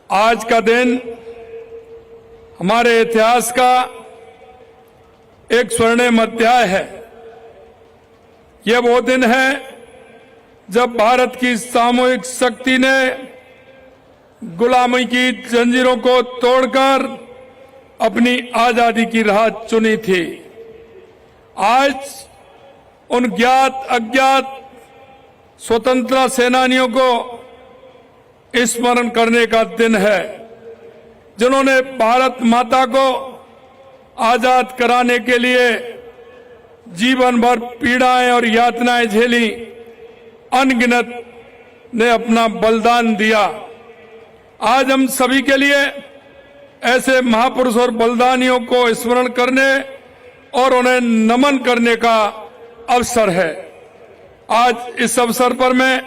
आज का दिन हमारे इतिहास का एक स्वर्णिम अध्याय है। यह वो दिन है जब भारत की सामूहिक शक्ति ने गुलामी की जंजीरों को तोड़कर अपनी आजादी की राह चुनी थी। आज उन ज्ञात अज्ञात स्वतंत्रता सेनानियों को स्मरण करने का दिन है, जिन्होंने भारत माता को आजाद कराने के लिए जीवन भर पीड़ाएं और यातनाएं झेली। अनगिनत ने अपना बलिदान दिया। आज हम सभी के लिए ऐसे महापुरुष और बलिदानियों को स्मरण करने और उन्हें नमन करने का अवसर है। आज इस अवसर पर मैं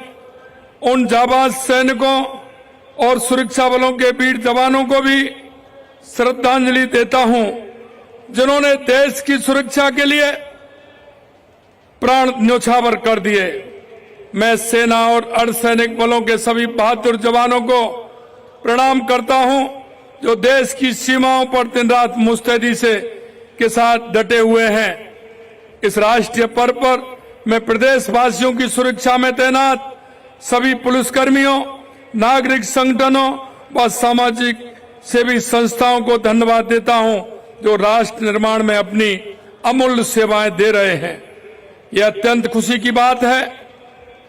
उन जाबाज सैनिकों और सुरक्षा बलों के वीर जवानों को भी श्रद्धांजलि देता हूं, जिन्होंने देश की सुरक्षा के लिए प्राण न्योछावर कर दिए। मैं सेना और अर्धसैनिक बलों के सभी बहादुर जवानों को प्रणाम करता हूं, जो देश की सीमाओं पर दिन रात मुस्तैदी से के साथ डटे हुए हैं। इस राष्ट्रीय पर्व पर मैं प्रदेशवासियों की सुरक्षा में तैनात सभी पुलिसकर्मियों, नागरिक संगठनों व सामाजिक सेवी संस्थाओं को धन्यवाद देता हूं, जो राष्ट्र निर्माण में अपनी अमूल्य सेवाएं दे रहे हैं। यह अत्यंत खुशी की बात है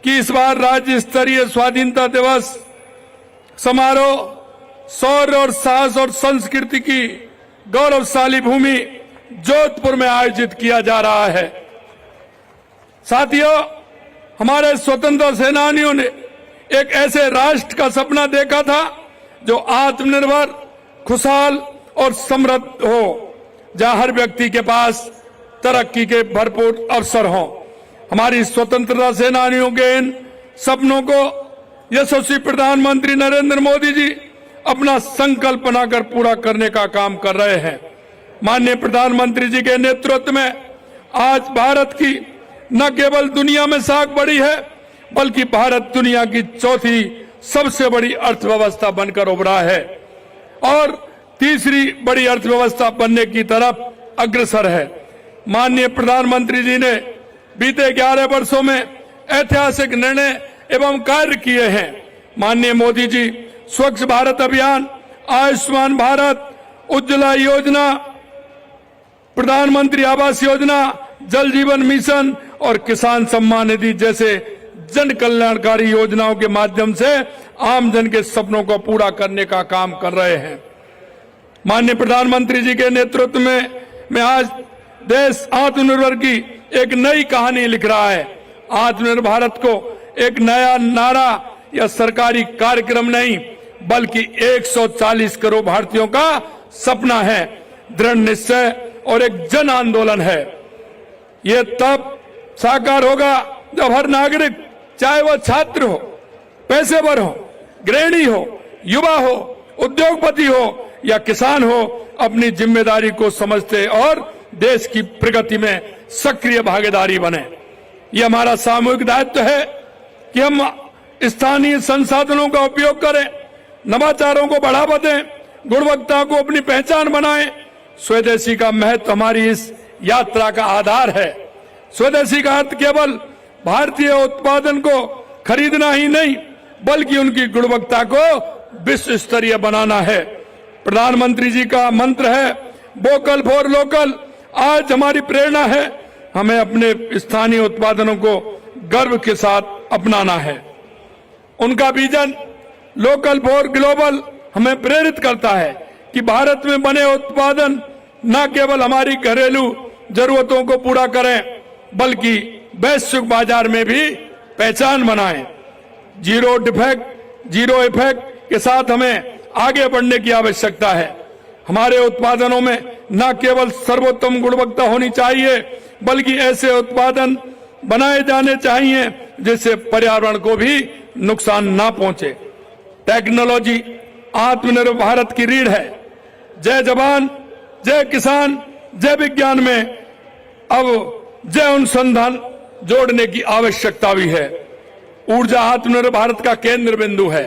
कि इस बार राज्य स्तरीय स्वाधीनता दिवस समारोह शौर्य और साहस और संस्कृति की गौरवशाली भूमि जोधपुर में आयोजित किया जा रहा है। साथियों, हमारे स्वतंत्रता सेनानियों ने एक ऐसे राष्ट्र का सपना देखा था जो आत्मनिर्भर, खुशहाल और समृद्ध हो, जहां हर व्यक्ति के पास तरक्की के भरपूर अवसर हों। हमारी स्वतंत्रता सेनानियों के इन सपनों को यशस्वी प्रधानमंत्री नरेंद्र मोदी जी अपना संकल्प बनाकर पूरा करने का काम कर रहे हैं। माननीय प्रधानमंत्री जी के नेतृत्व में आज भारत की न केवल दुनिया में साख बढ़ी है, बल्कि भारत दुनिया की चौथी सबसे बड़ी अर्थव्यवस्था बनकर उभरा है और तीसरी बड़ी अर्थव्यवस्था बनने की तरफ अग्रसर है। माननीय प्रधानमंत्री जी ने बीते 11 वर्षों में ऐतिहासिक निर्णय एवं कार्य किए हैं। माननीय मोदी जी स्वच्छ भारत अभियान, आयुष्मान भारत, उज्ज्वला योजना, प्रधानमंत्री आवास योजना, जल जीवन मिशन और किसान सम्मान निधि जैसे जन कल्याणकारी योजनाओं के माध्यम से आम जन के सपनों को पूरा करने का काम कर रहे हैं। माननीय प्रधानमंत्री जी के नेतृत्व में आज देश आत्मनिर्भर की एक नई कहानी लिख रहा है। आत्मनिर्भर भारत को एक नया नारा या सरकारी कार्यक्रम नहीं, बल्कि 140 करोड़ भारतीयों का सपना है, दृढ़ निश्चय और एक जन आंदोलन है। ये तब साकार होगा जब हर नागरिक, चाहे वह छात्र हो, पेशेवर हो, गृहिणी हो, युवा हो, उद्योगपति हो या किसान हो, अपनी जिम्मेदारी को समझते और देश की प्रगति में सक्रिय भागीदारी बने। ये हमारा सामूहिक दायित्व है कि हम स्थानीय संसाधनों का उपयोग करें, नवाचारों को बढ़ावा दें, गुणवत्ता को अपनी पहचान बनाएं। स्वदेशी का महत्व हमारी इस यात्रा का आधार है। स्वदेशी का अर्थ केवल भारतीय उत्पादन को खरीदना ही नहीं, बल्कि उनकी गुणवत्ता को विश्व स्तरीय बनाना है। प्रधानमंत्री जी का मंत्र है वोकल फॉर लोकल। आज हमारी प्रेरणा है, हमें अपने स्थानीय उत्पादनों को गर्व के साथ अपनाना है। उनका विजन लोकल फॉर ग्लोबल हमें प्रेरित करता है कि भारत में बने उत्पादन न केवल हमारी घरेलू जरूरतों को पूरा करें, बल्कि वैश्विक बाजार में भी पहचान बनाएं। जीरो डिफेक्ट, जीरो इफेक्ट के साथ हमें आगे बढ़ने की आवश्यकता है। हमारे उत्पादनों में न केवल सर्वोत्तम गुणवत्ता होनी चाहिए, बल्कि ऐसे उत्पादन बनाए जाने चाहिए जिससे पर्यावरण को भी नुकसान ना पहुंचे। टेक्नोलॉजी आत्मनिर्भर भारत की रीढ़ है। जय जवान, जय किसान, जय विज्ञान में अब जय अनुसंधान जोड़ने की आवश्यकता भी है। ऊर्जा आत्मनिर्भर भारत का केंद्र बिंदु है।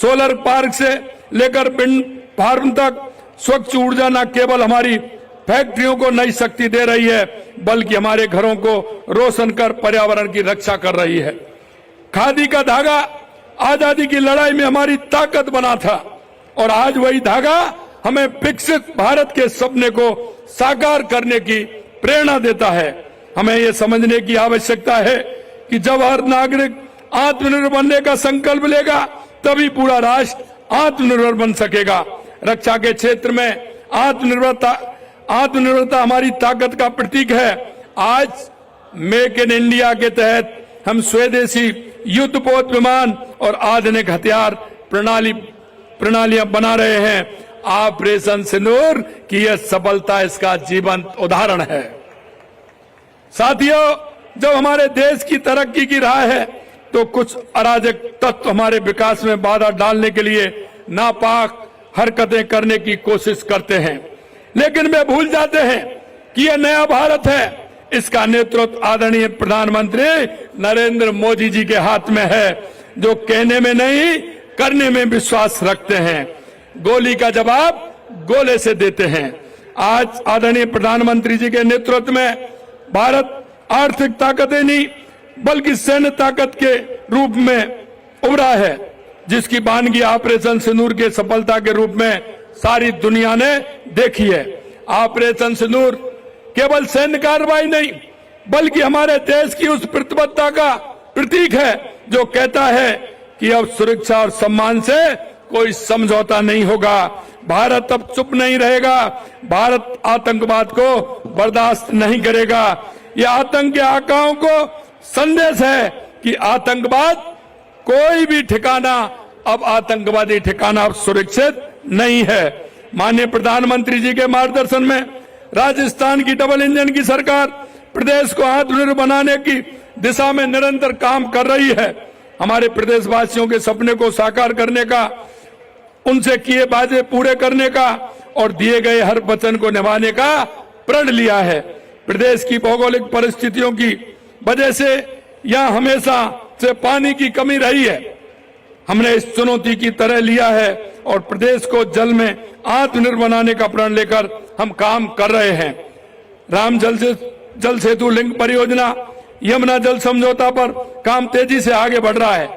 सोलर पार्क से लेकर विंड फार्म तक स्वच्छ ऊर्जा न केवल हमारी फैक्ट्रियों को नई शक्ति दे रही है, बल्कि हमारे घरों को रोशन कर पर्यावरण की रक्षा कर रही है। खादी का धागा आजादी की लड़ाई में हमारी ताकत बना था और आज वही धागा हमें विकसित भारत के सपने को साकार करने की प्रेरणा देता है। हमें यह समझने की आवश्यकता है कि जब हर नागरिक आत्मनिर्भर बनने का संकल्प लेगा, तभी पूरा राष्ट्र आत्मनिर्भर बन सकेगा। रक्षा के क्षेत्र में आत्मनिर्भरता हमारी ताकत का प्रतीक है। आज मेक इन इंडिया के तहत हम स्वदेशी युद्धपोत विमान और आधुनिक हथियार प्रणालियां बना रहे हैं। ऑपरेशन सिंदूर की यह सफलता इसका जीवंत उदाहरण है। साथियों, जब हमारे देश की तरक्की की राह है तो कुछ अराजक तत्व हमारे विकास में बाधा डालने के लिए नापाक हरकतें करने की कोशिश करते हैं, लेकिन वे भूल जाते हैं कि यह नया भारत है। इसका नेतृत्व आदरणीय प्रधानमंत्री नरेंद्र मोदी जी के हाथ में है, जो कहने में नहीं करने में विश्वास रखते हैं। गोली का जवाब गोले से देते हैं। आज आदरणीय प्रधानमंत्री जी के नेतृत्व में भारत आर्थिक ताकतें नहीं बल्कि सैन्य ताकत के रूप में उभरा है, जिसकी वानगी ऑपरेशन सिंदूर के सफलता के रूप में सारी दुनिया ने देखी है। ऑपरेशन सिंदूर केवल सैन्य कार्रवाई नहीं बल्कि हमारे देश की उस प्रतिबद्धता का प्रतीक है जो कहता है कि अब सुरक्षा और सम्मान से कोई समझौता नहीं होगा। भारत अब चुप नहीं रहेगा। भारत आतंकवाद को बर्दाश्त नहीं करेगा। यह आतंक के आकाओं को संदेश है कि आतंकवाद कोई भी ठिकाना, अब आतंकवादी ठिकाना अब सुरक्षित नहीं है। माननीय प्रधानमंत्री जी के मार्गदर्शन में राजस्थान की डबल इंजन की सरकार प्रदेश को आत्मनिर्भर बनाने की दिशा में निरंतर काम कर रही है। हमारे प्रदेशवासियों के सपने को साकार करने का, उनसे किए वादे पूरे करने का और दिए गए हर वचन को निभाने का प्रण लिया है। प्रदेश की भौगोलिक परिस्थितियों की वजह से यहाँ हमेशा से पानी की कमी रही है। हमने इस चुनौती की तरह लिया है और प्रदेश को जल में आत्मनिर्भर बनाने का प्रण लेकर हम काम कर रहे हैं। राम जल सेतु लिंक परियोजना, यमुना जल समझौता पर काम तेजी से आगे बढ़ रहा है।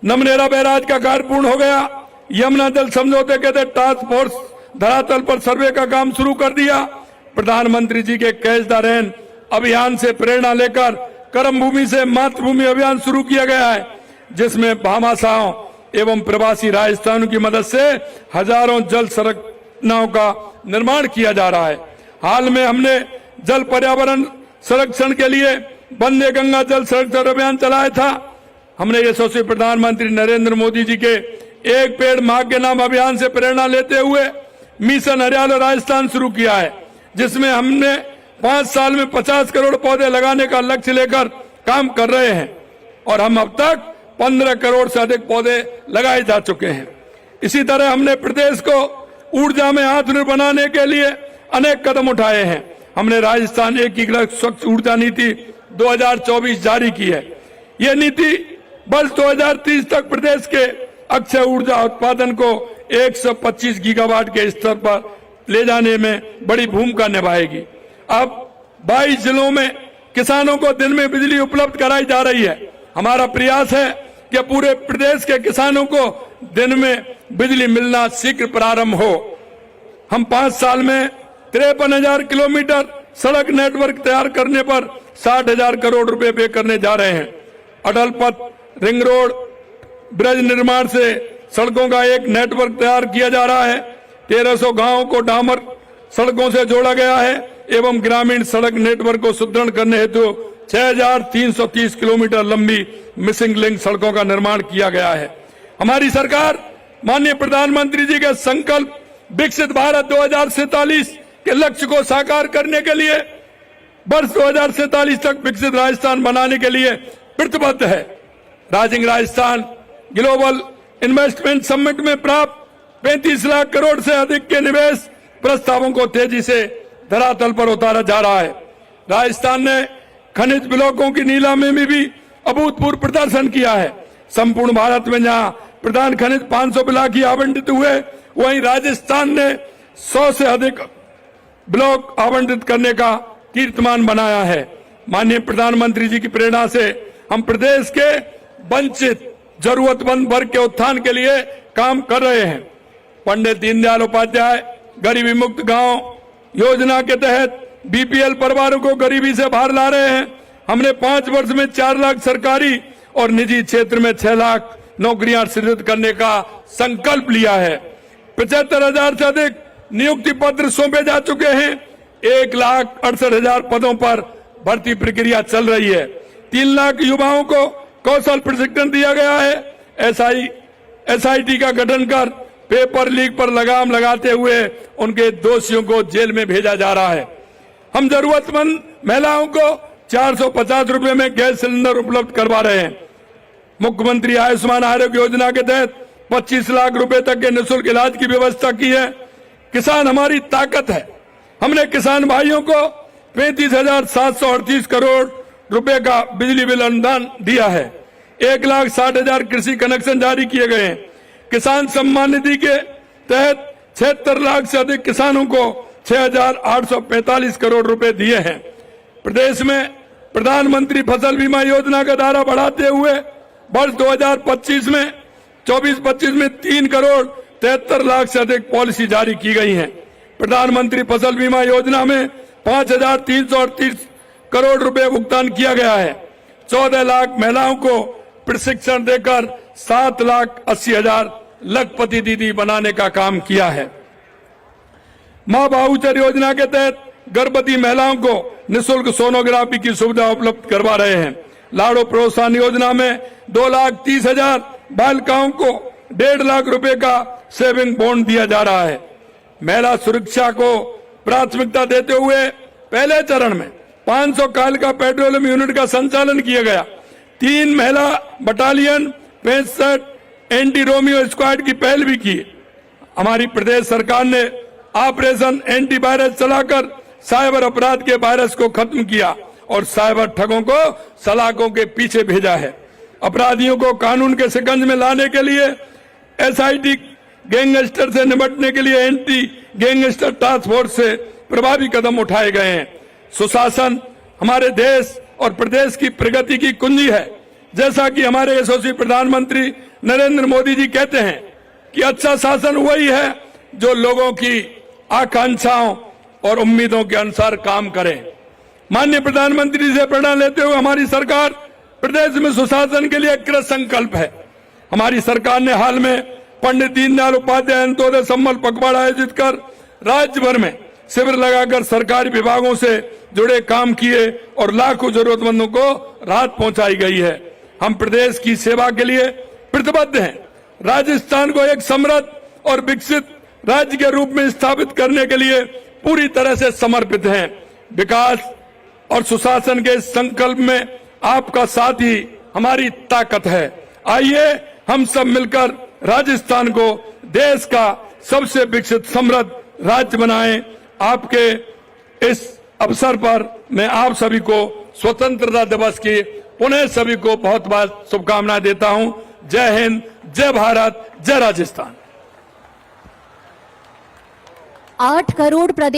नमनेरा बैराज का कार्य पूर्ण हो गया। यमुना जल समझौते के तहत टास्क फोर्स धरातल पर सर्वे का काम शुरू कर दिया। प्रधानमंत्री जी के कैच द रेन अभियान से प्रेरणा लेकर कर्म भूमि से मातृभूमि अभियान शुरू किया गया है, जिसमें भामाशाहों एवं प्रवासी राजस्थानियों की मदद से हजारों जल संरचनाओं का निर्माण किया जा रहा है। हाल में हमने जल पर्यावरण संरक्षण के लिए वंदे गंगा जल संरक्षण अभियान चलाया था। हमने यशस्वी प्रधानमंत्री नरेंद्र मोदी जी के एक पेड़ मां के नाम अभियान से प्रेरणा लेते हुए मिशन हरियाली राजस्थान शुरू किया है, जिसमें हमने 5 साल में 50 करोड़ पौधे लगाने का लक्ष्य लेकर काम कर रहे हैं और हम अब तक 15 करोड़ से अधिक पौधे लगाए जा चुके हैं। इसी तरह हमने प्रदेश को ऊर्जा में आत्मनिर्भर बनाने के लिए अनेक कदम उठाए हैं। हमने राजस्थान एकीकृत स्वच्छ ऊर्जा नीति 2024 जारी की है। यह नीति वर्ष 2030 तक प्रदेश के अक्षय ऊर्जा उत्पादन को 125 गीगावाट के स्तर पर ले जाने में बड़ी भूमिका निभाएगी। अब 22 जिलों में किसानों को दिन में बिजली उपलब्ध कराई जा रही है। हमारा प्रयास है कि पूरे प्रदेश के किसानों को दिन में बिजली मिलना शीघ्र प्रारंभ हो। हम 5 साल में 53,000 किलोमीटर सड़क नेटवर्क तैयार करने पर 60,000 करोड़ रुपए पे करने जा रहे हैं। अटल पथ, रिंग रोड, ब्रिज निर्माण से सड़कों का एक नेटवर्क तैयार किया जा रहा है। 1300 गांवों को डामर सड़कों से जोड़ा गया है एवं ग्रामीण सड़क नेटवर्क को सुदृढ़ करने हेतु 6,330 किलोमीटर लंबी मिसिंग लिंक सड़कों का निर्माण किया गया है। हमारी सरकार माननीय प्रधानमंत्री जी के संकल्प विकसित भारत 2047 के लक्ष्य को साकार करने के लिए वर्ष 2047 तक विकसित राजस्थान बनाने के लिए प्रतिबद्ध है। Rising Rajasthan global investment summit में प्राप्त 35 लाख करोड़ से अधिक के निवेश प्रस्तावों को तेजी से धरातल पर उतारा जा रहा है। राजस्थान ने खनिज ब्लॉकों की नीलामी में भी अभूतपूर्व प्रदर्शन किया है। संपूर्ण भारत में जहां प्रधान खनिज 500 ब्लॉक ही आवंटित हुए, वहीं राजस्थान ने 100 से अधिक ब्लॉक आवंटित करने का कीर्तिमान बनाया है। माननीय प्रधानमंत्री जी की प्रेरणा से हम प्रदेश के वंचित जरूरतमंद वर्ग के उत्थान के लिए काम कर रहे हैं। पंडित दीनदयाल उपाध्याय गरीबी मुक्त गांव योजना के तहत बीपीएल परिवारों को गरीबी से बाहर ला रहे हैं। हमने 5 वर्ष में 4 लाख सरकारी और निजी क्षेत्र में 6 लाख नौकरियां सृजित करने का संकल्प लिया है। 75,000 से अधिक नियुक्ति पत्र सौंपे जा चुके हैं। 1,68,000 पदों पर भर्ती प्रक्रिया चल रही है। 3 लाख युवाओं को कौशल प्रशिक्षण दिया गया है। एसआईटी का गठन कर पेपर लीक पर लगाम लगाते हुए उनके दोषियों को जेल में भेजा जा रहा है। हम जरूरतमंद महिलाओं को 450 रुपए में गैस सिलेंडर उपलब्ध करवा रहे हैं। मुख्यमंत्री आयुष्मान आरोग्य योजना के तहत 25 लाख रुपए तक के निःशुल्क इलाज की व्यवस्था की है। किसान हमारी ताकत है। हमने किसान भाइयों को 35,738 करोड़ रुपए का बिजली बिल अनुदान दिया है। 1,60,000 कृषि कनेक्शन जारी किए गए हैं। किसान सम्मान निधि के तहत 76 लाख से अधिक किसानों को 6,845 करोड़ रुपए दिए हैं। प्रदेश में प्रधानमंत्री फसल बीमा योजना का दायरा बढ़ाते हुए वर्ष 2025 में 24-25 में 3 करोड़ 73 लाख से अधिक पॉलिसी जारी की गई हैं। प्रधानमंत्री फसल बीमा योजना में 5,338 करोड़ रुपए भुगतान किया गया है। 14 लाख महिलाओं को प्रशिक्षण देकर 7,80,000 लखपति दीदी बनाने का काम किया है। मां भाऊचर योजना के तहत गर्भवती महिलाओं को निःशुल्क सोनोग्राफी की सुविधा उपलब्ध करवा रहे हैं। लाड़ो प्रोत्साहन योजना में 2,30,000 बालिकाओं को 1.5 लाख रुपए का सेविंग बॉन्ड दिया जा रहा है। महिला सुरक्षा को प्राथमिकता देते हुए पहले चरण में 500 कालिका पेट्रोलियम यूनिट का संचालन किया गया। 3 महिला बटालियन 65 एंटी रोमियो स्क्वाड की पहल भी की। हमारी प्रदेश सरकार ने ऑपरेशन एंटी वायरस चलाकर साइबर अपराध के वायरस को खत्म किया और साइबर ठगों को सलाखों के पीछे भेजा है। अपराधियों को कानून के शिकंज में लाने के लिए एसआईटी गैंगस्टर से निपटने के लिए एंटी गैंगस्टर टास्क फोर्स से प्रभावी कदम उठाए गए हैं। सुशासन हमारे देश और प्रदेश की प्रगति की कुंजी है। जैसा कि हमारे यशस्वी प्रधानमंत्री नरेंद्र मोदी जी कहते हैं कि अच्छा शासन वही है जो लोगों की आकांक्षाओं और उम्मीदों के अनुसार काम करे। माननीय प्रधानमंत्री से प्रेरणा लेते हुए हमारी सरकार प्रदेश में सुशासन के लिए कृत संकल्प है। हमारी सरकार ने हाल में पंडित दीनदयाल उपाध्याय अंत्योदय सम्मल पखवाड़ा आयोजित कर राज्य भर में शिविर लगाकर सरकारी विभागों से जुड़े काम किए और लाखों जरूरतमंदों को राहत पहुंचाई गई है। हम प्रदेश की सेवा के लिए प्रतिबद्ध हैं। राजस्थान को एक समृद्ध और विकसित राज्य के रूप में स्थापित करने के लिए पूरी तरह से समर्पित हैं। विकास और सुशासन के संकल्प में आपका साथ ही हमारी ताकत है। आइए हम सब मिलकर राजस्थान को देश का सबसे विकसित समृद्ध राज्य बनाएं। आपके इस अवसर पर मैं आप सभी को स्वतंत्रता दिवस की पुनः सभी को बहुत बहुत शुभकामनाएं देता हूं। जय हिंद, जय भारत, जय राजस्थान। 8 करोड़ प्रदेश